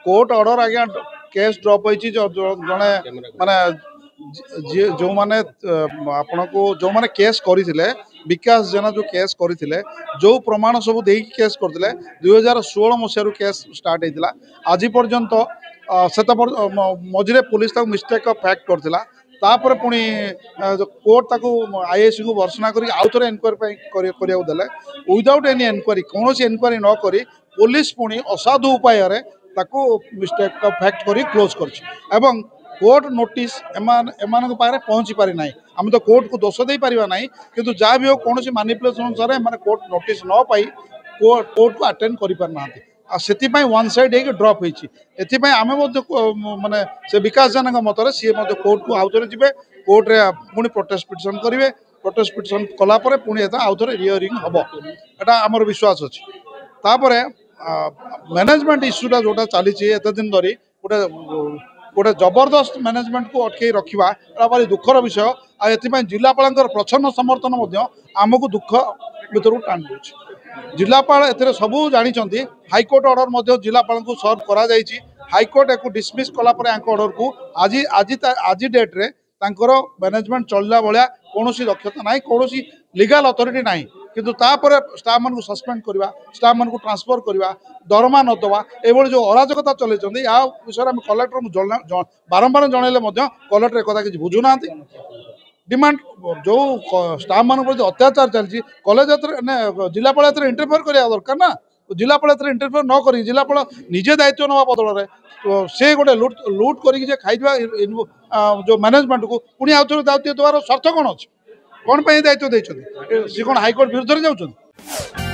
Court order आज्ञा case drop होती जड़े माने जो माने आपण को जो माने केस करथिले विकास जेना जो केस करथिले जो प्रमाण सब देकी केस करथिले 2016 मसियारू केस स्टार्ट हेतिला आज पर्यंत सेता मझिरे पुलिस ताको मिस्टेक ऑफ फैक्ट करथिला तापर पुणी कोर्ट ताको आईएससी को भर्सना करी आउ थरे एनक्वायरी करिया देले विदाउट एनी एनक्वायरी कौन एनक्वायरी न करी पुलिस पुणी असाधु उपाय ताको मिस्टेक ऑफ फैक्ट करी क्लोज करछि एवं कोर्ट नोटिस एमान पाखे पहुँची पारि ना आम तो कोर्ट को दोष दे पारिबा नाही किंतु जहाँ भी हो कौन मैनिपुलेशन अनुसार एमाने कोर्ट नोटिस न पाई कोर्ट को अटेंड करि पार नांती से वन साइड हो ड्रप होती आम माने से विकास जाना मतरे सी कोर्ट को आउ थे जी कोर्ट रे पुणी प्रोटेस्ट पिटिशन करेंगे प्रोटेस्ट पिटिशन कलापर पुणी आउ थे रियरिंग हम एटा आमर विश्वास अच्छी तापर मैनेजमेंट इश्यूटा जोटा चली एत दिन धरी गोटे गोटे जबरदस्त मैनेजमेंट को अटकई रखा भारी दुखर विषय आ जिलापाल प्रच्छन्न समर्थन आमको दुख भर टाणी दे जिलापाल ए सबू जानी हाईकोर्ट ऑर्डर जिलापाल को सर्व करा हाईकोर्ट एक डिसमिस कलापर ऑर्डर को आज आज आज डेट रे मैनेजमेंट चलला भाया कौन दक्षता ना कौन लीगल अथॉरिटी ना किंतु तापर स्टाफ मान सस्पेंड करवा स्टाफ मान ट्रांसफर करवा दरमा न दवा ये जो अराजकता चलते या विषय में कलेक्टर बारंबार जनइले कलेक्टर एक किसी बुझुना डिमांड जो स्टाफ मान अत्याचार चलती कॉलेज जिलापाल इंटरफेयर करा दरकार ना जिलापाल इंटरफेयर न कर जिलापाल निजे दायित्व नवा बदल तो से गोटे लुट कर खाई जो मैनेजमेंट को पुणी आउ थे दायित्व देवार स्वार्थ कौन अच्छी कौन दायित्व देते सी कौन हाईकोर्ट विरुद्ध जाऊँ।